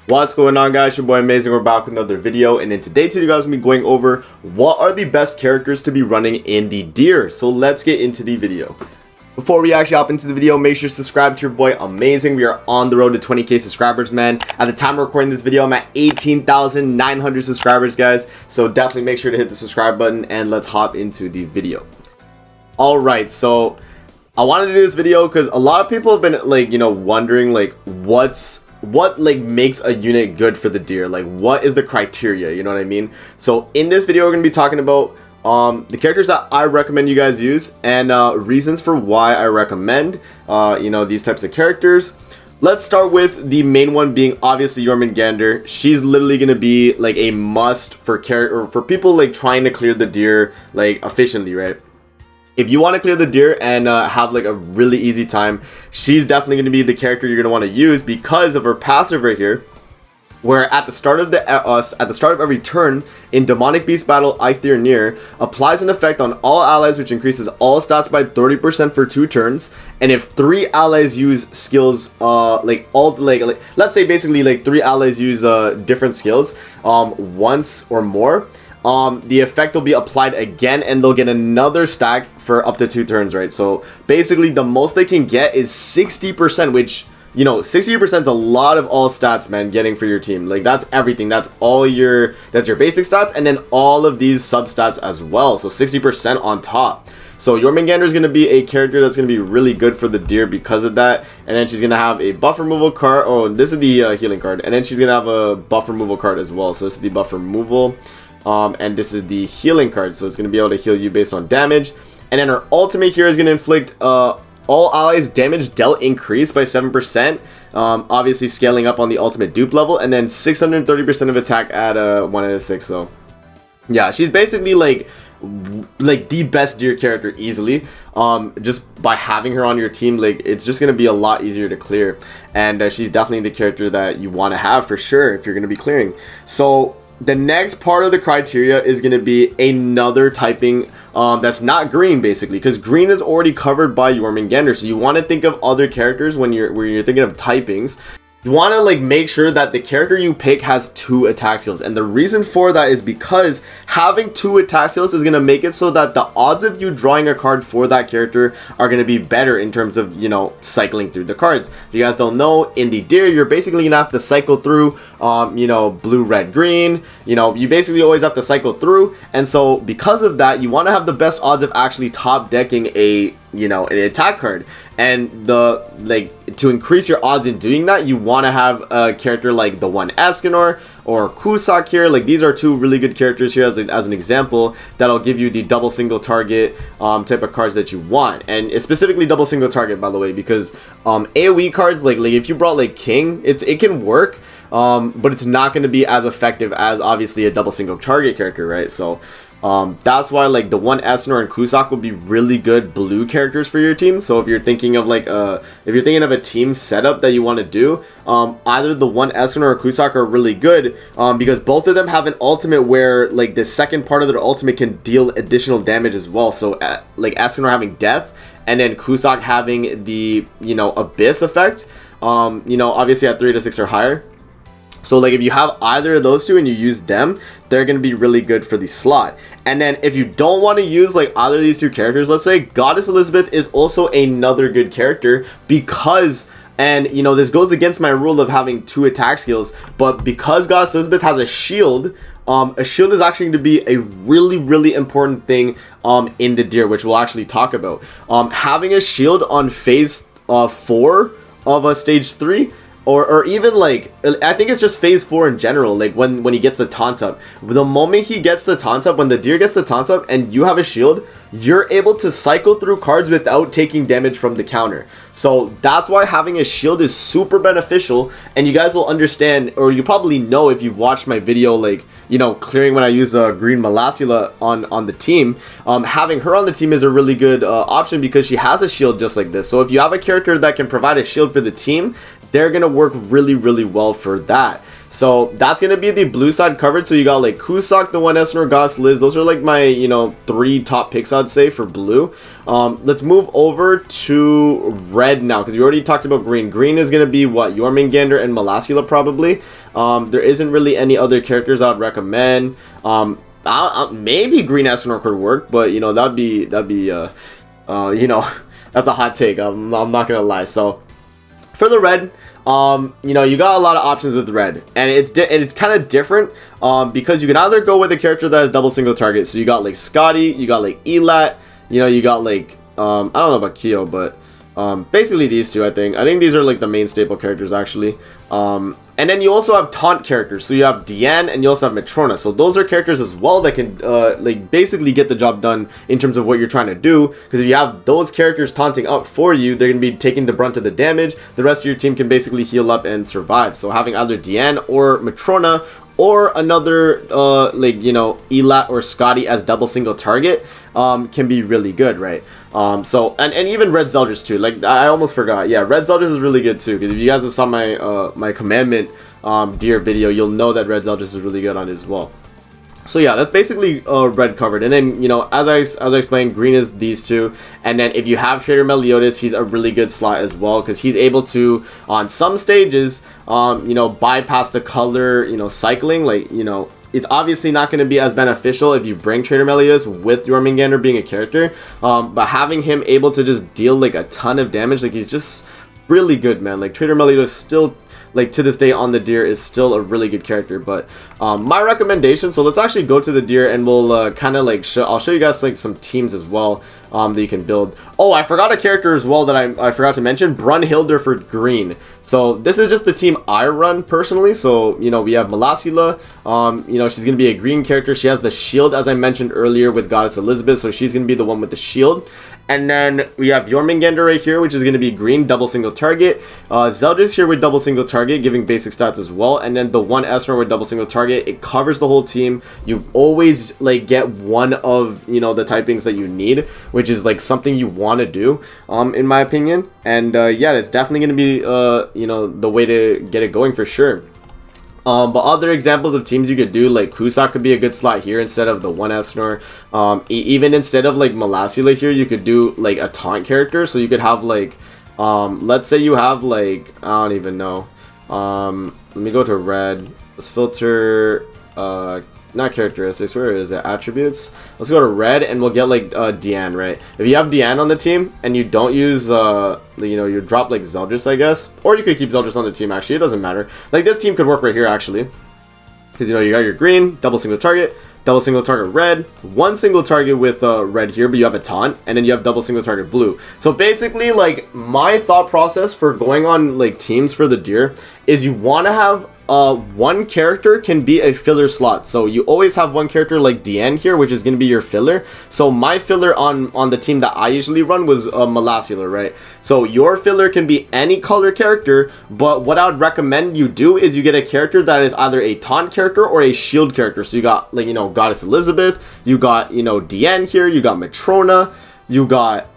What's going on, guys? Your boy Amazing. We're back with another video, and in today's video, guys, we're gonna be going over what are the best characters to be running in the Deer. So let's get into the video. Before we actually hop into the video, make sure to subscribe to your boy Amazing. We are on the road to 20k subscribers, man. At the time of recording this video, I'm at 18,900 subscribers, guys. So definitely make sure to hit the subscribe button, and let's hop into the video. All right, so I wanted to do this video because a lot of people have been wondering what makes a unit good for the Deer, like what is the criteria, you know what I mean? So in this video, we're gonna be talking about the characters that I recommend you guys use, and reasons for why I recommend these types of characters. Let's start with the main one being obviously Jormungandr. She's literally gonna be like a must for people like trying to clear the Deer like efficiently, right? If you want to clear the Deer and have like a really easy time, she's definitely going to be the character you're going to want to use because of her passive right here, where at the start of every turn in Demonic Beast Battle, Eikthyrnir applies an effect on all allies which increases all stats by 30% for 2 turns. And if 3 allies use skills, let's say basically like 3 allies use different skills once or more, the effect will be applied again, and they'll get another stack for up to 2 turns, right? So basically the most they can get is 60%, which, 60% is a lot of all stats, man, getting for your team. Like that's everything. That's your basic stats, and then all of these sub stats as well. So 60% on top. So Jormungandr is going to be a character that's going to be really good for the Deer because of that. And then she's going to have a buff removal card. Oh, this is the healing card. And then she's going to have a buff removal card as well. So this is the buff removal. And this is the healing card, so it's going to be able to heal you based on damage. And then her ultimate here is going to inflict all allies damage dealt increase by 7%, obviously scaling up on the ultimate dupe level, and then 630% of attack at 1 out of 6. So yeah, she's basically like the best Deer character easily. Just by having her on your team, like it's just going to be a lot easier to clear, and she's definitely the character that you want to have for sure if you're going to be clearing. So the next part of the criteria is going to be another typing that's not green, basically, because green is already covered by Jormungandr. So you want to think of other characters when you're thinking of typings. You want to like make sure that the character you pick has 2 attack skills, and the reason for that is because having 2 attack skills is going to make it so that the odds of you drawing a card for that character are going to be better in terms of cycling through the cards. If you guys don't know, in the Deer you're basically gonna have to cycle through blue, red, green. You basically always have to cycle through, and so because of that, you want to have the best odds of actually top decking an attack card. And to increase your odds in doing that, you want to have a character like the one Eikthyrnir or Cusack here. Like these are 2 really good characters here as an example that'll give you the double single target type of cards that you want. And it's specifically double single target, by the way, because AoE cards like if you brought like King, it can work, but it's not going to be as effective as obviously a double single target character, right? So that's why like the one Eikthyrnir and Cusack would be really good blue characters for your team. So if you're thinking of a team setup that you want to do, either the one Eikthyrnir or Cusack are really good because both of them have an ultimate where like the second part of their ultimate can deal additional damage as well. So like Eikthyrnir having death, and then Cusack having the abyss effect, obviously at 3 to 6 or higher. So like if you have either of those 2 and you use them, they're going to be really good for the slot. And then if you don't want to use like either of these 2 characters, let's say Goddess Elizabeth is also another good character because, and this goes against my rule of having 2 attack skills, but because Goddess Elizabeth has a shield is actually going to be a really, really important thing in the Deer, which we'll actually talk about. Having a shield on phase 4 of stage 3, or even like I think it's just phase 4 in general, like when he gets the taunt up. The moment he gets the taunt up, when the Deer gets the taunt up and you have a shield, you're able to cycle through cards without taking damage from the counter. So that's why having a shield is super beneficial, and you guys will understand, or you probably know if you've watched my video like clearing when I use green Malasula on the team. Having her on the team is a really good option because she has a shield just like this. So if you have a character that can provide a shield for the team, they're gonna work really, really well for that. So that's gonna be the blue side covered. So you got like Cusack, the 1 Eikthyrnir, Goss, Liz. Those are like my, you know, 3 top picks, I'd say, for blue. Let's move over to red now, because we already talked about green. Green is gonna be what? Jormungandr and Malasula probably. There isn't really any other characters I'd recommend. Maybe green Eikthyrnir could work, but you know, that'd be you know, that's a hot take. I'm not gonna lie. So for the red, you know, you got a lot of options with red, and it's kind of different because you can either go with a character that has double single target. So you got like Scotty, you got like Elat, you know, you got like I don't know about Kyo, but basically these two. I think these are like the main staple characters actually. And then you also have taunt characters. So you have Diane and you also have Matrona. So those are characters as well that can like basically get the job done in terms of what you're trying to do. Because if you have those characters taunting up for you, they're going to be taking the brunt of the damage. The rest of your team can basically heal up and survive. So having either Diane or Matrona or another like, you know, Elat or Scotty as double single target can be really good, right? So and even red Zeldris too. Like I almost forgot. Yeah, red Zeldris is really good too, because if you guys have saw my my commandment deer video, you'll know that red Zeldris is really good on it as well. So yeah, that's basically red covered. And then, you know, as I explained, green is these two. And then if you have Trader Meliodas, he's a really good slot as well, because he's able to, on some stages, you know, bypass the color, you know, cycling. Like, you know, it's obviously not going to be as beneficial if you bring Trader Meliodas with Jormungandr being a character. But having him able to just deal like a ton of damage, like he's just really good, man. Like Trader Meliodas still, like to this day on the deer, is still a really good character. But my recommendation, so let's actually go to the deer and we'll kind of like I'll show you guys like some teams as well that you can build. Oh, I forgot a character as well that I forgot to mention, Brunhilde for green. So this is just the team I run personally. So, you know, we have Malasula, you know, she's gonna be a green character. She has the shield, as I mentioned earlier, with Goddess Elizabeth, so she's gonna be the one with the shield. And then we have Jormungandr right here, which is going to be green, double single target. Zeldris here with double single target, giving basic stats as well. And then the 1 Eikthyrnir with double single target, it covers the whole team. You always like get one of, you know, the typings that you need, which is like something you want to do, in my opinion. And yeah, it's definitely going to be, you know, the way to get it going for sure. But other examples of teams you could do, like Cusack could be a good slot here instead of the 1 Eikthyrnir. Even instead of like Malasula here, you could do like a taunt character. So you could have like, let's say you have like, I don't even know. Let me go to red. Let's filter, not characteristics, where is it? Attributes. Let's go to red and we'll get like Diane, right? If you have Diane on the team and you don't use you know, you drop like Zeldris, I guess, or you could keep Zeldris on the team. Actually, it doesn't matter. Like this team could work right here actually, because you know, you got your green, double single target red, 1 single target with red here, but you have a taunt, and then you have double single target blue. So basically, like my thought process for going on like teams for the deer is you want to have one character can be a filler slot. So you always have one character like Diane here, which is going to be your filler. So my filler on the team that I usually run was Malasula, right? So your filler can be any color character, but what I would recommend you do is you get a character that is either a taunt character or a shield character. So you got like, you know, Goddess Elizabeth, you got, you know, Diane here, you got Matrona, you got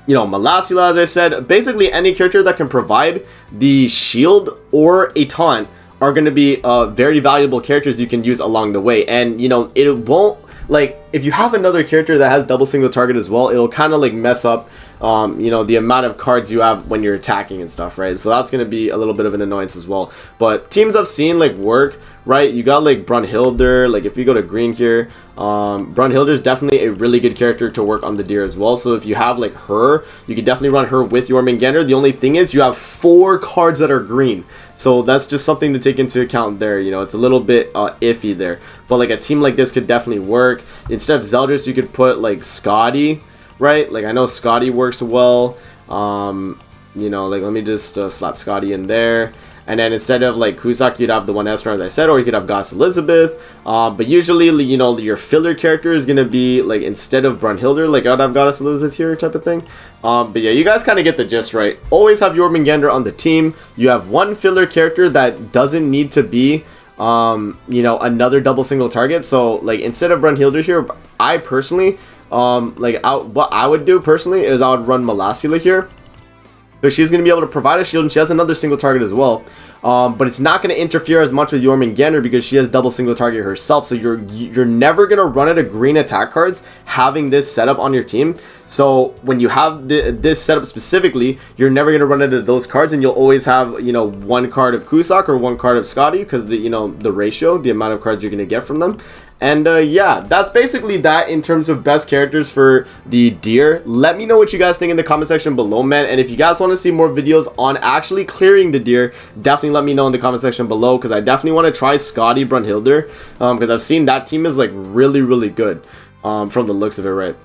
you know, Malasula, as I said. Basically any character that can provide the shield or a taunt are going to be very valuable characters you can use along the way. And you know, it won't, like, if you have another character that has double single target as well, it'll kind of like mess up you know, the amount of cards you have when you're attacking and stuff, right? So that's going to be a little bit of an annoyance as well. But teams I've seen like work, right? You got like Brunhilde. Like if you go to green here, Brunhilde is definitely a really good character to work on the deer as well. So if you have like her, you can definitely run her with Jormungandr. The only thing is you have 4 cards that are green, so that's just something to take into account there. You know, it's a little bit iffy there, but like a team like this could definitely work. Instead of Zeldris, you could put like Scotty, right? Like I know Scotty works well. You know, like let me just slap Scotty in there. And then instead of like Cusack, you'd have the 1 Eikthyrnir, as I said, or you could have Goddess Elizabeth. But usually, you know, your filler character is going to be like, instead of Brunhilde, like I'd have Goddess Elizabeth here type of thing. But yeah, you guys kind of get the gist, right? Always have Jormungandr on the team. You have one filler character that doesn't need to be, you know, another double single target. So like instead of Brunhilde here, I personally, like what I would do personally is I would run Malasula here. because she's going to be able to provide a shield, and she has another single target as well. But it's not going to interfere as much with Jormungandr because she has double single target herself. So you're never going to run out of green attack cards having this setup on your team. So when you have this setup specifically, you're never going to run out of those cards, and you'll always have, you know, one card of Cusack or one card of Scotty, because the, you know, the ratio, the amount of cards you're going to get from them. And yeah, that's basically that in terms of best characters for the deer. Let me know what you guys think in the comment section below, man. And if you guys want to see more videos on actually clearing the deer, definitely let me know in the comment section below, because I definitely want to try Scotty Brunhilde, because I've seen that team is like really good from the looks of it, right?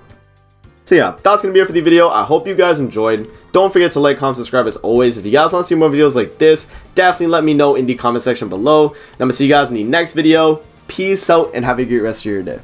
So yeah, that's going to be it for the video. I hope you guys enjoyed. Don't forget to like, comment, subscribe as always. If you guys want to see more videos like this, definitely let me know in the comment section below. And I'm going to see you guys in the next video. Peace out and have a great rest of your day.